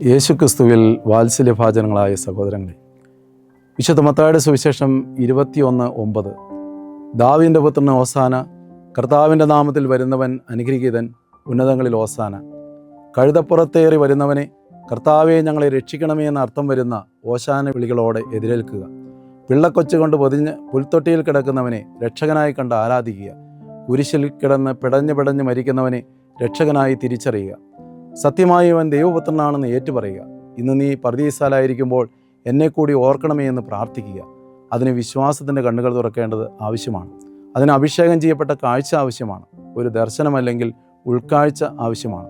യേശുക്രിസ്തുവിൽ വാത്സല്യഭാജനങ്ങളായ സഹോദരങ്ങളെ, വിശുദ്ധ മത്തായിയുടെ സുവിശേഷം 21:9 ദാവീദിന്റെ പുത്രന് ഓസാന, കർത്താവിൻ്റെ നാമത്തിൽ വരുന്നവൻ അനുഗ്രഹീതൻ, ഉന്നതങ്ങളിൽ ഓസാന. കഴുതപ്പുറത്തേറി വരുന്നവനെ, കർത്താവെ ഞങ്ങളെ രക്ഷിക്കണമേ എന്ന അർത്ഥം വരുന്ന ഓശാന വിളികളോടെ എതിരേൽക്കുക. പിള്ളക്കൊച്ചു കൊണ്ട് പൊതിഞ്ഞ് പുൽത്തൊട്ടിയിൽ കിടക്കുന്നവനെ രക്ഷകനായി കണ്ട് ആരാധിക്കുക. കുരിശിൽ കിടന്ന് പിടഞ്ഞ് മരിക്കുന്നവനെ രക്ഷകനായി തിരിച്ചറിയുക. സത്യമായി അവൻ ദൈവപുത്രനാണെന്ന് ഏറ്റുപറയുക. ഇന്ന് നീ പർദീസാലായിരിക്കുമ്പോൾ എന്നെ കൂടി ഓർക്കണമേ എന്ന് പ്രാർത്ഥിക്കുക. അതിന് വിശ്വാസത്തിൻ്റെ കണ്ണുകൾ തുറക്കേണ്ടത് ആവശ്യമാണ്. അതിന് അഭിഷേകം ചെയ്യപ്പെട്ട കാഴ്ച ആവശ്യമാണ്. ഒരു ദർശനമല്ലെങ്കിൽ ഉൾക്കാഴ്ച ആവശ്യമാണ്.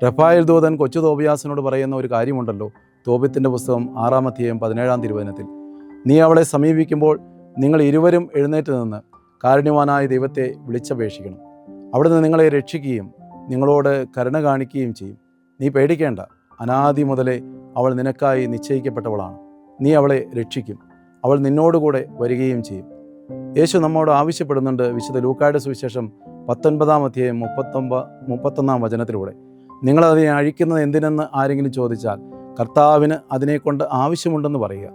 റഫായേൽ ദൂതൻ കൊച്ചു തോബിയാസിനോട് പറയുന്ന ഒരു കാര്യമുണ്ടല്ലോ, തോബിത്തിൻ്റെ പുസ്തകം 6:17 നീ അവളെ സമീപിക്കുമ്പോൾ നിങ്ങൾ ഇരുവരും എഴുന്നേറ്റ് നിന്ന് കാരുണ്യവാനായ ദൈവത്തെ വിളിച്ചപേക്ഷിക്കണം. അവിടുന്ന് നിങ്ങളെ രക്ഷിക്കുകയും നിങ്ങളോട് കരുണ കാണിക്കുകയും ചെയ്യും. നീ പേടിക്കേണ്ട, അനാദി മുതലേ അവൾ നിനക്കായി നിശ്ചയിക്കപ്പെട്ടവളാണ്. നീ അവളെ രക്ഷിക്കും, അവൾ നിന്നോടുകൂടെ വരികയും ചെയ്യും. യേശു നമ്മോട് ആവശ്യപ്പെടുന്നുണ്ട് വിശുദ്ധ ലൂക്കായുടെ സുവിശേഷം 19:31 നിങ്ങളതിനെ അഴിക്കുന്നത് എന്തിനെന്ന് ആരെങ്കിലും ചോദിച്ചാൽ കർത്താവിന് അതിനെക്കൊണ്ട് ആവശ്യമുണ്ടെന്ന് പറയുക.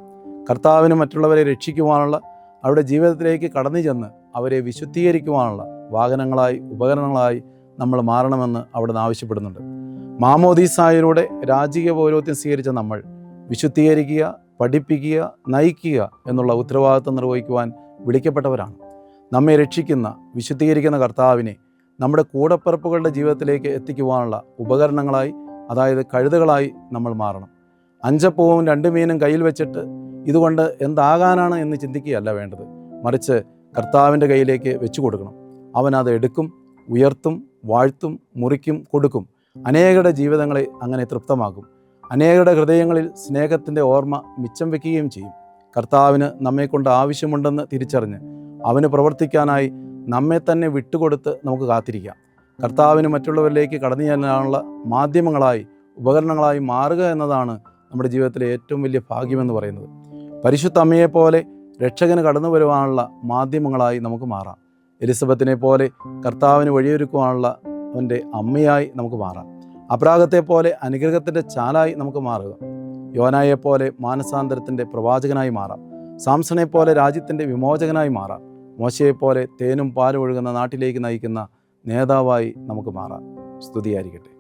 കർത്താവിന് മറ്റുള്ളവരെ രക്ഷിക്കുവാനുള്ള, അവരുടെ ജീവിതത്തിലേക്ക് കടന്നു ചെന്ന് അവരെ വിശുദ്ധീകരിക്കുവാനുള്ള വാഹനങ്ങളായി, ഉപകരണങ്ങളായി നമ്മൾ മാറണമെന്ന് അവിടുന്ന് ആവശ്യപ്പെടുന്നുണ്ട്. മാമോദീസായിലൂടെ രാജകീയ പൗരോഹിത്യം സ്വീകരിച്ച നമ്മൾ വിശുദ്ധീകരിക്കുക, പഠിപ്പിക്കുക, നയിക്കുക എന്നുള്ള ഉത്തരവാദിത്വം നിർവഹിക്കുവാൻ വിളിക്കപ്പെട്ടവരാണ്. നമ്മെ രക്ഷിക്കുന്ന, വിശുദ്ധീകരിക്കുന്ന കർത്താവിനെ നമ്മുടെ കൂടപ്പിറപ്പുകളുടെ ജീവിതത്തിലേക്ക് എത്തിക്കുവാനുള്ള ഉപകരണങ്ങളായി, അതായത് കഴുതകളായി നമ്മൾ മാറണം. 5 അപ്പവും 2 മീനും കയ്യിൽ വെച്ചിട്ട് ഇതുകൊണ്ട് എന്താകാനാണ് എന്ന് ചിന്തിക്കുകയല്ല വേണ്ടത്. മറിച്ച് കർത്താവിൻ്റെ കയ്യിലേക്ക് വെച്ചു കൊടുക്കണം. അവൻ അത് എടുക്കും, ഉയർത്തും, വാഴ്ത്തും, മുറിക്കും, കൊടുക്കും. അനേകരുടെ ജീവിതങ്ങളെ അങ്ങനെ തൃപ്തമാക്കും. അനേകരുടെ ഹൃദയങ്ങളിൽ സ്നേഹത്തിൻ്റെ ഓർമ്മ മിച്ചം വയ്ക്കുകയും ചെയ്യും. കർത്താവിന് നമ്മെക്കൊണ്ട് ആവശ്യമുണ്ടെന്ന് തിരിച്ചറിഞ്ഞ് അവന് പ്രവർത്തിക്കാനായി നമ്മെ തന്നെ വിട്ടുകൊടുത്ത് നമുക്ക് കാത്തിരിക്കാം. കർത്താവിന് മറ്റുള്ളവരിലേക്ക് കടന്നു ചെല്ലാനുള്ള മാധ്യമങ്ങളായി, ഉപകരണങ്ങളായി മാറുക എന്നതാണ് നമ്മുടെ ജീവിതത്തിലെ ഏറ്റവും വലിയ ഭാഗ്യമെന്ന് പറയുന്നത്. പരിശുദ്ധ അമ്മയെപ്പോലെ രക്ഷകന് കടന്നു വരുവാനുള്ള മാധ്യമങ്ങളായി നമുക്ക് മാറാം. എലിസബത്തിനെ പോലെ കർത്താവിന് വഴിയൊരുക്കുവാനുള്ള അവൻ്റെ അമ്മയായി നമുക്ക് മാറാം. അബ്രാഹത്തെപ്പോലെ അനുഗ്രഹത്തിൻ്റെ ചാലായി നമുക്ക് മാറുക. യോനായെപ്പോലെ മാനസാന്തരത്തിൻ്റെ പ്രവാചകനായി മാറാം. സാംസണെപ്പോലെ രാജ്യത്തിൻ്റെ വിമോചകനായി മാറാം. മോശയെപ്പോലെ തേനും പാലും ഒഴുകുന്ന നാട്ടിലേക്ക് നയിക്കുന്ന നേതാവായി നമുക്ക് മാറാം. സ്തുതിയായിരിക്കട്ടെ.